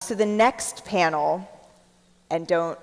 So the next panel, and don't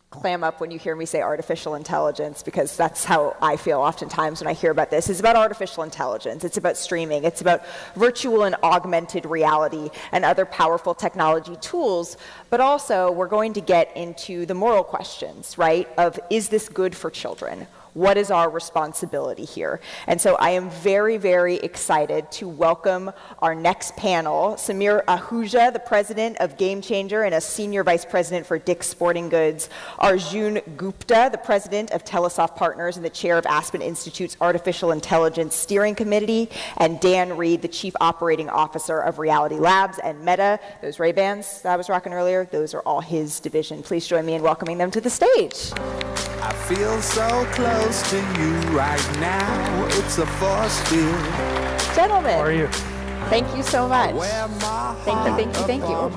clam up when you hear me say artificial intelligence, because that's how I feel oftentimes when I hear about this, is about artificial intelligence. It's about streaming. It's about virtual and augmented reality and other powerful technology tools. But also, we're going to get into the moral questions, right, of is this good for children? What is our responsibility here? And so I am very, very excited to welcome our next panel, Samir Ahuja, the president of GameChanger and a senior vice president for Dick's Sporting Goods, Arjun Gupta, the president of Telesoft Partners and the chair of Aspen Institute's Artificial Intelligence Steering Committee, and Dan Reed, the chief operating officer of Reality Labs and Meta. Those Ray-Bans that I was rocking earlier, those are all his division. Please join me in welcoming them to the stage. I feel so close to you right now. It's a force field. Gentlemen. How are you? Thank you so much. Thank you. Oh,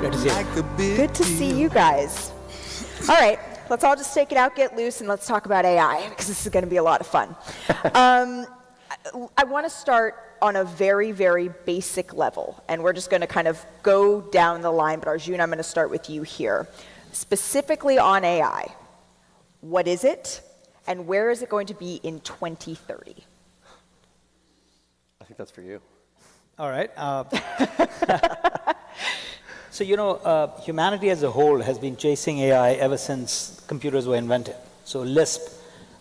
Good to see you. Good to see you guys. All right, let's all just take it out, get loose, and let's talk about AI, because this is going to be a lot of fun. I want to start on a very, very basic level, and we're just going to kind of go down the line, but Arjun, I'm going to start with you here. Specifically on AI, what is it, and where is it going to be in 2030? I think that's for you. All right. So, humanity as a whole has been chasing AI ever since computers were invented. So Lisp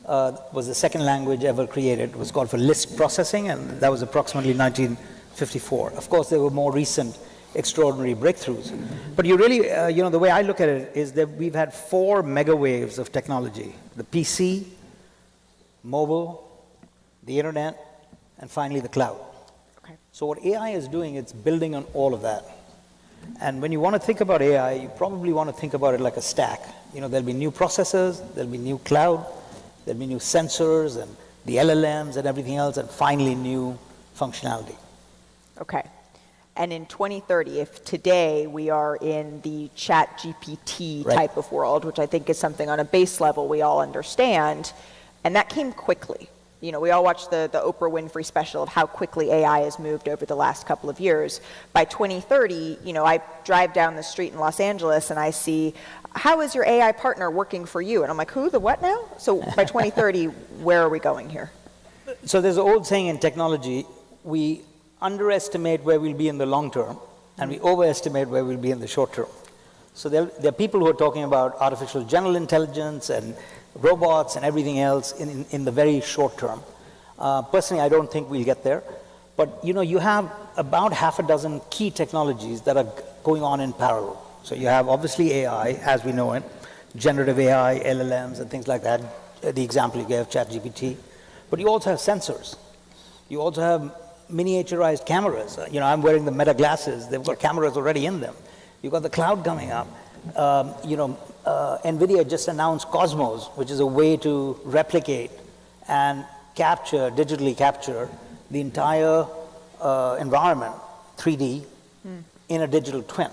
was the second language ever created. It was called for Lisp processing, and that was approximately 1954. Of course, there were more recent extraordinary breakthroughs. But you really, the way I look at it is that we've had 4 mega waves of technology: the PC, mobile, the internet, and finally the cloud. Okay. So what AI is doing, it's building on all of that. And when you want to think about AI, you probably want to think about it like a stack. There'll be new processors, there'll be new cloud, there'll be new sensors and the LLMs and everything else, and finally new functionality. Okay. And in 2030, if today we are in the chat GPT type of world, which I think is something on a base level we all understand, and that came quickly. We all watched the Oprah Winfrey special of how quickly AI has moved over the last couple of years. By 2030, I drive down the street in Los Angeles and I see, how is your AI partner working for you? And I'm like, who, the what now? So by 2030, where are we going here? So there's an old saying in technology, we underestimate where we'll be in the long term, and we overestimate where we'll be in the short term. So there are people who are talking about artificial general intelligence and robots and everything else in the very short term. Personally, I don't think we'll get there. But you have about half a dozen key technologies that are going on in parallel. So you have obviously AI, as we know it, generative AI, LLMs, and things like that. The example you gave, ChatGPT. But you also have sensors. You also have miniaturized cameras. I'm wearing the Meta glasses. They've got cameras already in them. You've got the cloud coming up. NVIDIA just announced Cosmos, which is a way to replicate and digitally capture the entire environment, 3D, in a digital twin.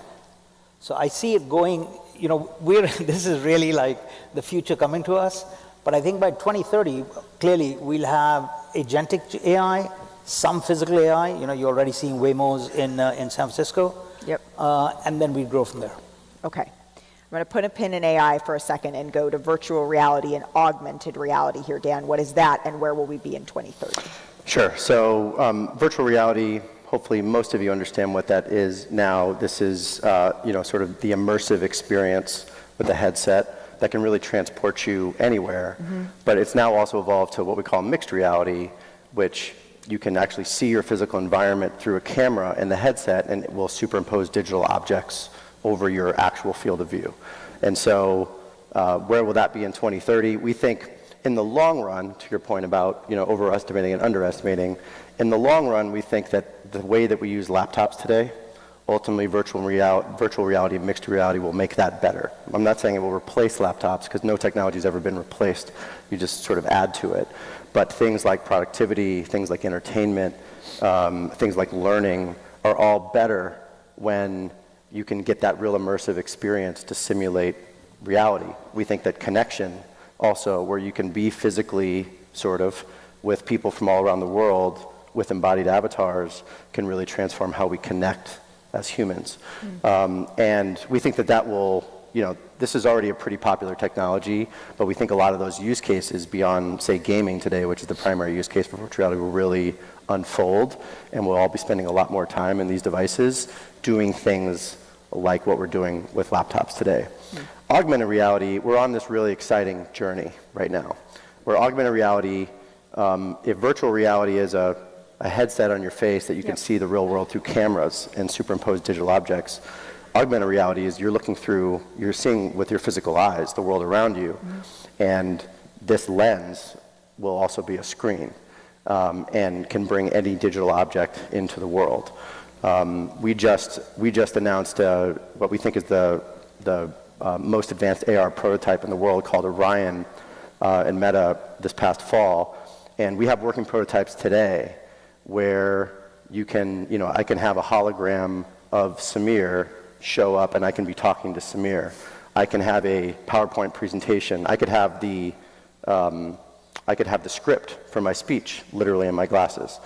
So I see it going, this is really like the future coming to us. But I think by 2030, clearly we'll have agentic AI, some physical AI. You're already seeing Waymos in San Francisco. Yep. And then we grow from there. Okay. I'm going to put a pin in AI for a second and go to virtual reality and augmented reality here. Dan, what is that, and where will we be in 2030? Sure. So virtual reality, hopefully most of you understand what that is now. This is sort of the immersive experience with the headset that can really transport you anywhere. Mm-hmm. But it's now also evolved to what we call mixed reality, which you can actually see your physical environment through a camera in the headset, and it will superimpose digital objects over your actual field of view. And so where will that be in 2030? We think in the long run, to your point about overestimating and underestimating, in the long run we think that the way that we use laptops today, ultimately virtual reality and mixed reality will make that better. I'm not saying it will replace laptops, because no technology has ever been replaced. You just sort of add to it. But things like productivity, things like entertainment, things like learning are all better when you can get that real immersive experience to simulate reality. We think that connection also, where you can be physically sort of with people from all around the world with embodied avatars, can really transform how we connect as humans. And we think that that will, this is already a pretty popular technology, but we think a lot of those use cases beyond, say, gaming today, which is the primary use case for virtual reality, will really unfold, and we'll all be spending a lot more time in these devices doing things like what we're doing with laptops today. Augmented reality, we're on this really exciting journey right now, where augmented reality, if virtual reality is a headset on your face that you can see the real world through cameras and superimposed digital objects, augmented reality is you're seeing with your physical eyes the world around you, and this lens will also be a screen and can bring any digital object into the world. We just announced what we think is the most advanced AR prototype in the world, called Orion in Meta this past fall, and we have working prototypes today where I can have a hologram of Samir show up and I can be talking to Samir. I can have a PowerPoint presentation. I could have the script for my speech literally in my glasses.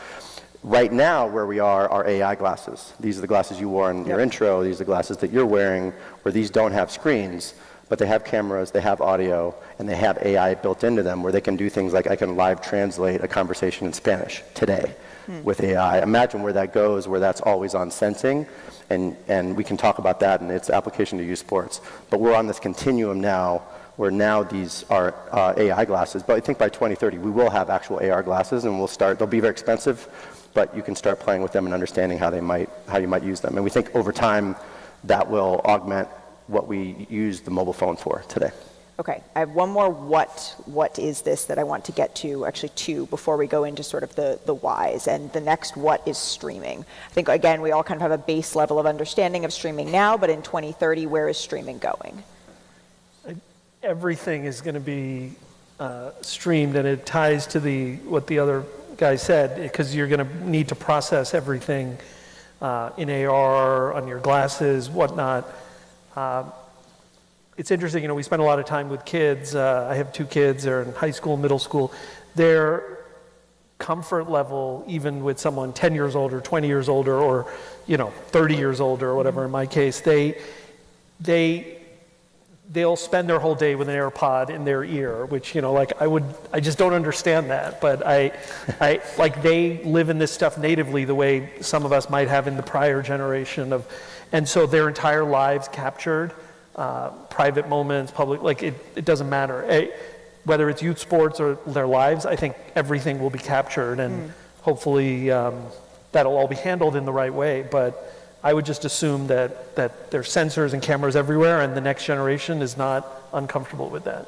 Right now, where we are AI glasses. These are the glasses you wore in your intro. These are the glasses that you're wearing, where these don't have screens, but they have cameras, they have audio, and they have AI built into them, where they can do things like I can live translate a conversation in Spanish today with AI. Imagine where that goes, where that's always on sensing, and we can talk about that and its application to youth sports. But we're on this continuum now, where now these are AI glasses. But I think by 2030, we will have actual AR glasses, and they'll be very expensive, but you can start playing with them and understanding how you might use them. And we think over time, that will augment what we use the mobile phone for today. Okay, I have one more what is this that I want to get to, actually two, before we go into sort of the whys. And the next what is streaming. I think, again, we all kind of have a base level of understanding of streaming now, but in 2030, where is streaming going? Everything is going to be streamed, and it ties to what the other guy said, because you're going to need to process everything in AR, on your glasses, whatnot. It's interesting, we spend a lot of time with kids. I have two kids, they're in high school, middle school. Their comfort level, even with someone 10 years older, 20 years older, or 30 years older, or whatever in my case, they'll spend their whole day with an AirPod in their ear, which, I just don't understand that. But they live in this stuff natively the way some of us might have in the prior generation and so their entire lives captured, private moments, public, it doesn't matter. Whether it's youth sports or their lives, I think everything will be captured, and hopefully that'll all be handled in the right way. But I would just assume that there's sensors and cameras everywhere, and the next generation is not uncomfortable with that.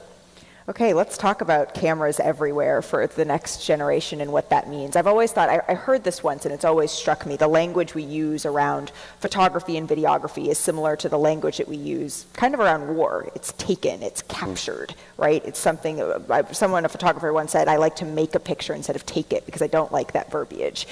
Okay, let's talk about cameras everywhere for the next generation and what that means. I've always thought, I heard this once, and it's always struck me, the language we use around photography and videography is similar to the language that we use kind of around war. It's taken, it's captured, right? It's something, a photographer once said, I like to make a picture instead of take it, because I don't like that verbiage.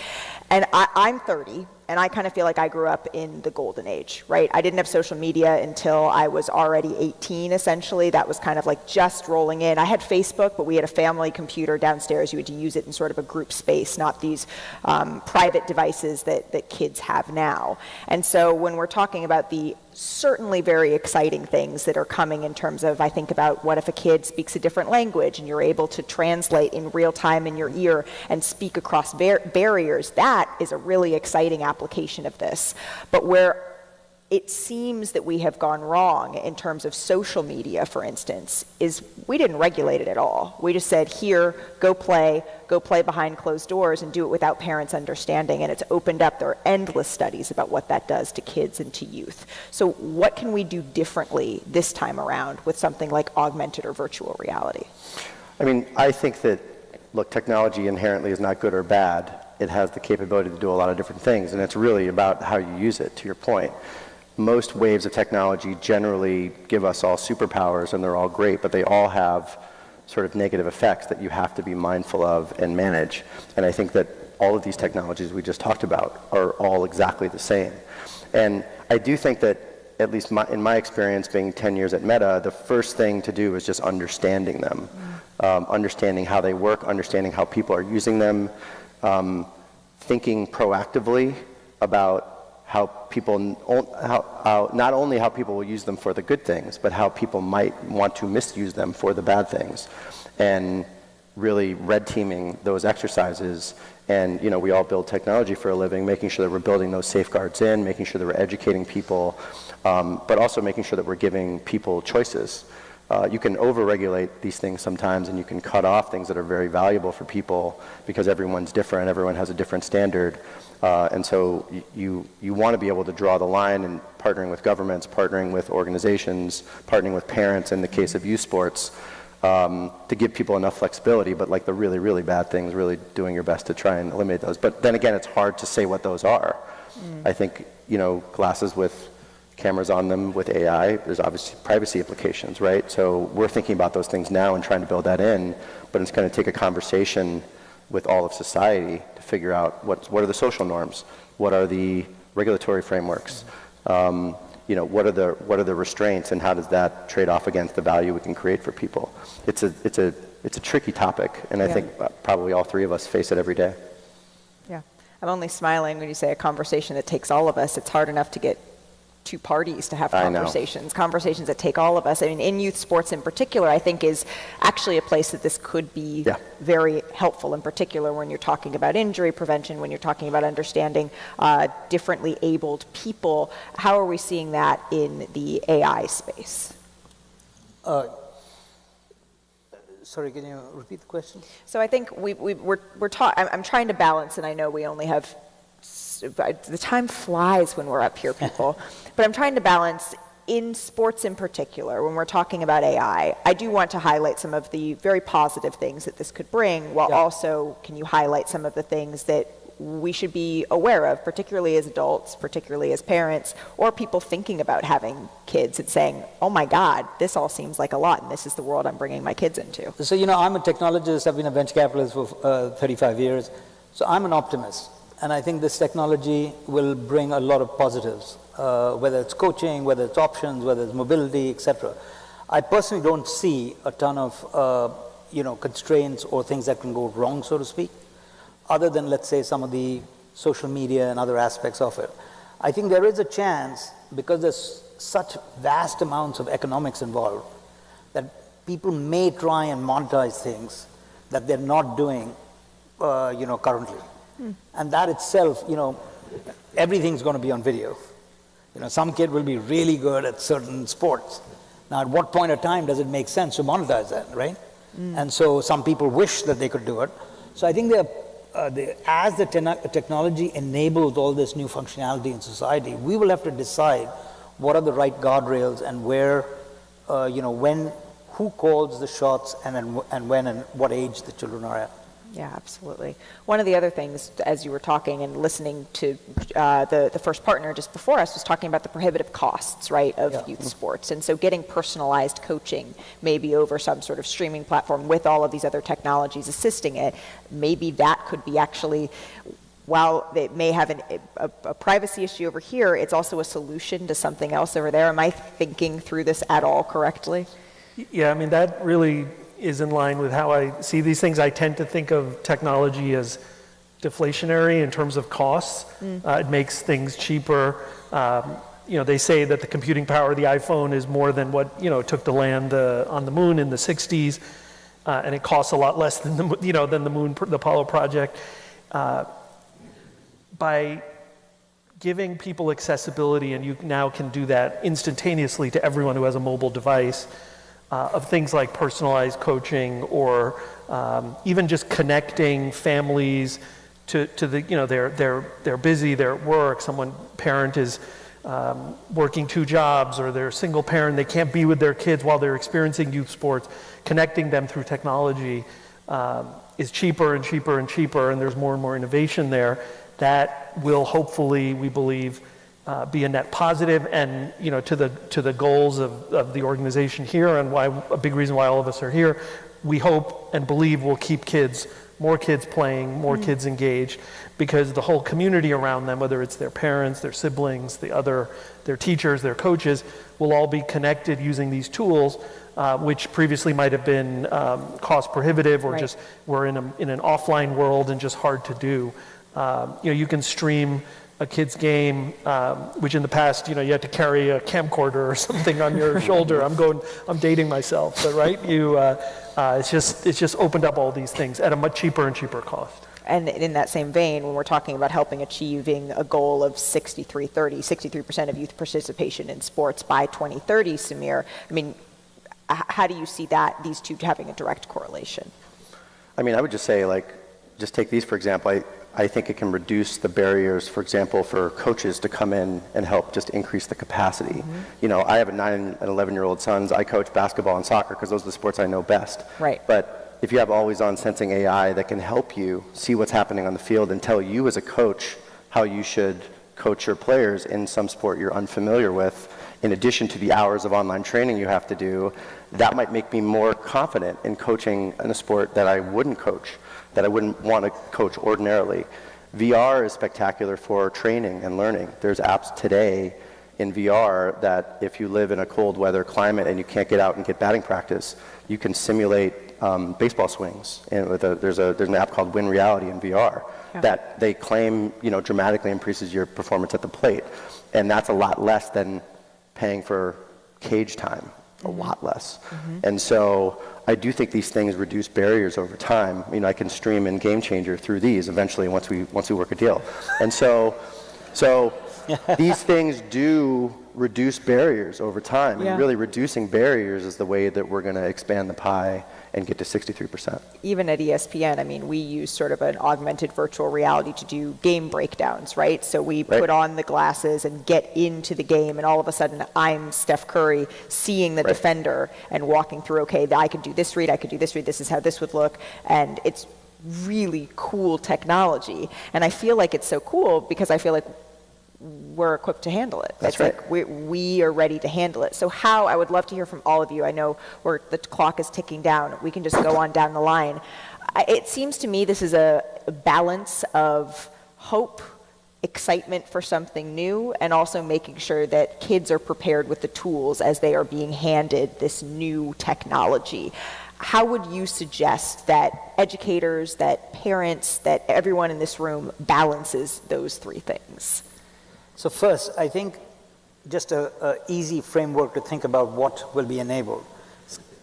And I'm 30, and I kind of feel like I grew up in the golden age, right? I didn't have social media until I was already 18, essentially. That was kind of like just rolling in. I had Facebook, but we had a family computer downstairs. You had to use it in sort of a group space, not these private devices that kids have now. And so when we're talking about the certainly very exciting things that are coming in terms of, I think about what if a kid speaks a different language and you're able to translate in real time in your ear and speak across barriers. That is a really exciting application of this. But where it seems that we have gone wrong in terms of social media, for instance, is we didn't regulate it at all. We just said, here, go play behind closed doors and do it without parents understanding. And it's opened up, there are endless studies about what that does to kids and to youth. So what can we do differently this time around with something like augmented or virtual reality? I think that, look, technology inherently is not good or bad. It has the capability to do a lot of different things, and it's really about how you use it, to your point. Most waves of technology generally give us all superpowers, and they're all great, but they all have sort of negative effects that you have to be mindful of and manage. And I think that all of these technologies we just talked about are all exactly the same. And I do think that, at least in my experience being 10 years at Meta, the first thing to do is just understanding them, understanding how they work, understanding how people are using them, thinking proactively about how people, not only how people will use them for the good things, but how people might want to misuse them for the bad things. And really red teaming those exercises. And we all build technology for a living, making sure that we're building those safeguards in, making sure that we're educating people, but also making sure that we're giving people choices. You can over-regulate these things sometimes, and you can cut off things that are very valuable for people because everyone's different, everyone has a different standard. And so you want to be able to draw the line, and partnering with governments, partnering with organizations, partnering with parents in the case of youth sports, to give people enough flexibility, but like the really, really bad things, really doing your best to try and eliminate those. But then again, it's hard to say what those are. I think, glasses with cameras on them with AI, there's obviously privacy implications, right? So we're thinking about those things now and trying to build that in, but it's going to take a conversation with all of society to figure out what are the social norms, what are the regulatory frameworks, what are the restraints, and how does that trade off against the value we can create for people? It's a tricky topic, and I think probably all three of us face it every day. Yeah, I'm only smiling when you say a conversation that takes all of us. It's hard enough to get two parties to have conversations that take all of us. I mean, in youth sports in particular, I think is actually a place that this could be very helpful, in particular when you're talking about injury prevention, when you're talking about understanding differently abled people. How are we seeing that in the AI space? Sorry, can you repeat the question? So I think I'm trying to balance, and I know we only have, the time flies when we're up here, people. But I'm trying to balance, in sports in particular, when we're talking about AI, I do want to highlight some of the very positive things that this could bring, while also, can you highlight some of the things that we should be aware of, particularly as adults, particularly as parents, or people thinking about having kids and saying, oh my God, this all seems like a lot, and this is the world I'm bringing my kids into. So, I'm a technologist, I've been a venture capitalist for 35 years, so I'm an optimist. And I think this technology will bring a lot of positives, whether it's coaching, whether it's options, whether it's mobility, etc. I personally don't see a ton of constraints or things that can go wrong, so to speak, other than, let's say, some of the social media and other aspects of it. I think there is a chance, because there's such vast amounts of economics involved, that people may try and monetize things that they're not doing, currently. And that itself, everything's going to be on video. Some kid will be really good at certain sports. Now, at what point of time does it make sense to monetize that, right? And so some people wish that they could do it. So I think as the technology enables all this new functionality in society, we will have to decide what are the right guardrails and where, when, who calls the shots, and when and what age the children are at. Yeah, absolutely. One of the other things, as you were talking and listening to the first partner just before us, was talking about the prohibitive costs, right, of youth sports. And so getting personalized coaching, maybe over some sort of streaming platform with all of these other technologies assisting it, maybe that could be actually, while it may have a privacy issue over here, it's also a solution to something else over there. Am I thinking through this at all correctly? Yeah, I mean, that really is in line with how I see these things. I tend to think of technology as deflationary in terms of costs. It makes things cheaper. They say that the computing power of the iPhone is more than what it took to land on the moon in the 60s, and it costs a lot less than the Apollo project. By giving people accessibility, and you now can do that instantaneously to everyone who has a mobile device, of things like personalized coaching, or even just connecting families to the, they're busy, they're at work, parent is working 2 jobs, or they're a single parent, they can't be with their kids while they're experiencing youth sports. Connecting them through technology is cheaper and cheaper and cheaper, and there's more and more innovation there. That will hopefully, we believe, be a net positive, and to the goals of the organization here, and why a big reason why all of us are here. We hope and believe we'll keep more kids playing, more kids engaged, because the whole community around them, whether it's their parents, their siblings, their teachers, their coaches, will all be connected using these tools, which previously might have been cost prohibitive, or just were in an offline world and just hard to do. You can stream a kid's game, which in the past, you had to carry a camcorder or something on your shoulder. I'm dating myself, but right? It's just opened up all these things at a much cheaper and cheaper cost. And in that same vein, when we're talking about helping achieving a goal of 63% of youth participation in sports by 2030, Samir, I mean, how do you see these two having a direct correlation? I mean, I would just say, just take these for example. I think it can reduce the barriers, for example, for coaches to come in and help just increase the capacity. I have a 9 and 11-year-old sons. I coach basketball and soccer because those are the sports I know best. Right. But if you have always-on sensing AI that can help you see what's happening on the field and tell you as a coach how you should coach your players in some sport you're unfamiliar with, in addition to the hours of online training you have to do, that might make me more confident in coaching in a sport that I wouldn't coach, that I wouldn't want to coach ordinarily. VR is spectacular for training and learning. There's apps today in VR that if you live in a cold weather climate and you can't get out and get batting practice, you can simulate baseball swings. And there's an app called Win Reality in VR that they claim dramatically increases your performance at the plate. And that's a lot less than paying for cage time, a lot less. And so I do think these things reduce barriers over time. I can stream in GameChanger through these eventually once we work a deal. And so these things do reduce barriers over time. And really reducing barriers is the way that we're going to expand the pie and get to 63%. Even at ESPN, I mean, we use sort of an augmented virtual reality to do game breakdowns, right? So we put on the glasses and get into the game, and all of a sudden I'm Steph Curry seeing the defender and walking through, okay, I could do this read, I could do this read, this is how this would look, and it's really cool technology. And I feel like it's so cool because I feel like we're equipped to handle it. That's it's right. like we are ready to handle it. So I would love to hear from all of you. I know the clock is ticking down. We can just go on down the line. It seems to me this is a balance of hope, excitement for something new, and also making sure that kids are prepared with the tools as they are being handed this new technology. How would you suggest that educators, that parents, that everyone in this room balances those three things? So first, I think just an easy framework to think about what will be enabled.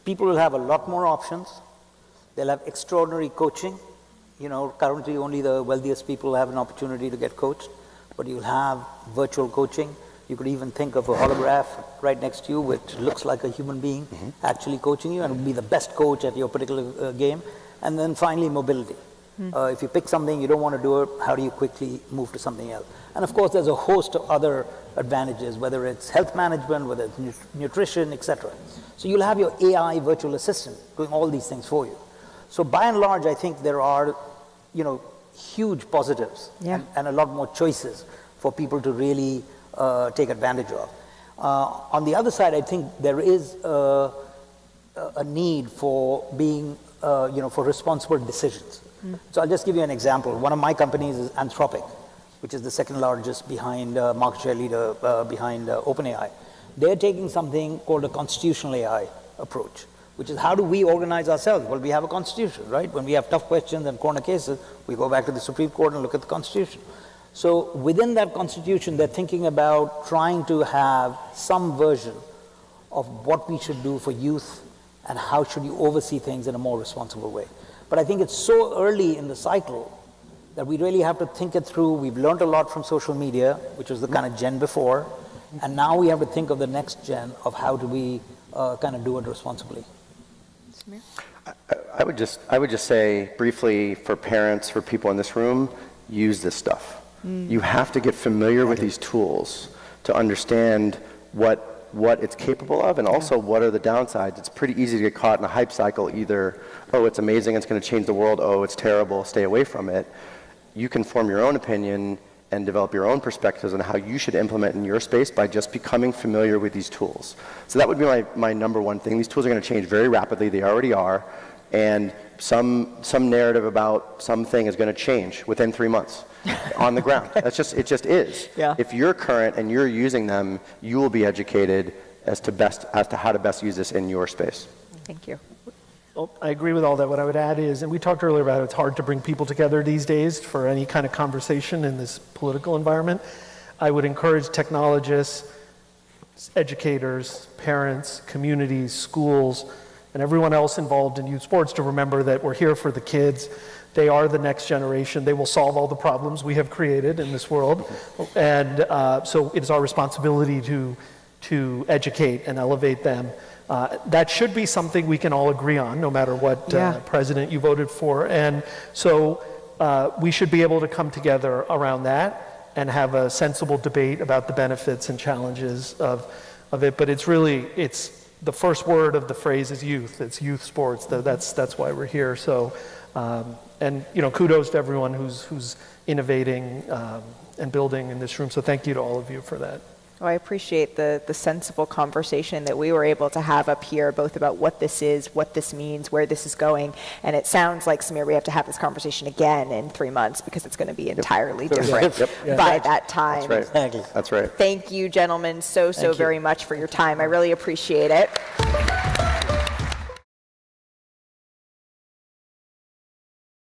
People will have a lot more options. They'll have extraordinary coaching. Currently only the wealthiest people have an opportunity to get coached, but you'll have virtual coaching. You could even think of a holograph right next to you, which looks like a human being actually coaching you, and will be the best coach at your particular game. And then finally, mobility. If you pick something you don't want to do it, how do you quickly move to something else? And of course, there's a host of other advantages, whether it's health management, whether it's nutrition, etc. So you'll have your AI virtual assistant doing all these things for you. So by and large, I think there are, huge positives and a lot more choices for people to really take advantage of. On the other side, I think there is a need for being, for responsible decisions. So I'll just give you an example. One of my companies is Anthropic, which is the second largest behind market share leader behind OpenAI. They're taking something called a constitutional AI approach, which is how do we organize ourselves? Well, we have a constitution, right? When we have tough questions and corner cases, we go back to the Supreme Court and look at the constitution. So within that constitution, they're thinking about trying to have some version of what we should do for youth and how should you oversee things in a more responsible way. But I think it's so early in the cycle that we really have to think it through. We've learned a lot from social media, which was the kind of gen before, and now we have to think of the next gen of how do we kind of do it responsibly. I would just say briefly for parents, for people in this room, use this stuff. You have to get familiar with these tools to understand what it's capable of, and also what are the downsides. It's pretty easy to get caught in a hype cycle, either, oh, it's amazing, it's going to change the world, oh, it's terrible, stay away from it. You can form your own opinion and develop your own perspectives on how you should implement in your space by just becoming familiar with these tools. So that would be my number one thing. These tools are going to change very rapidly, they already are, and some narrative about something is going to change within 3 months. On the ground. It just is. Yeah. If you're current and you're using them, you will be educated as to how to best use this in your space. Thank you. Well, I agree with all that. What I would add is, and we talked earlier about it, it's hard to bring people together these days for any kind of conversation in this political environment. I would encourage technologists, educators, parents, communities, schools, and everyone else involved in youth sports to remember that we're here for the kids. They are the next generation. They will solve all the problems we have created in this world. And so it is our responsibility to educate and elevate them. That should be something we can all agree on, no matter what president you voted for. And so we should be able to come together around that and have a sensible debate about the benefits and challenges of it. But it's the first word of the phrase is youth. It's youth sports. That's why we're here. So, and kudos to everyone who's innovating and building in this room. So thank you to all of you for that. Well, I appreciate the sensible conversation that we were able to have up here, both about what this is, what this means, where this is going. And it sounds like, Samir, we have to have this conversation again in 3 months because it's going to be entirely different by that time. That's right. Exactly. That's right. Thank you, gentlemen, so very much for your time. I really appreciate it.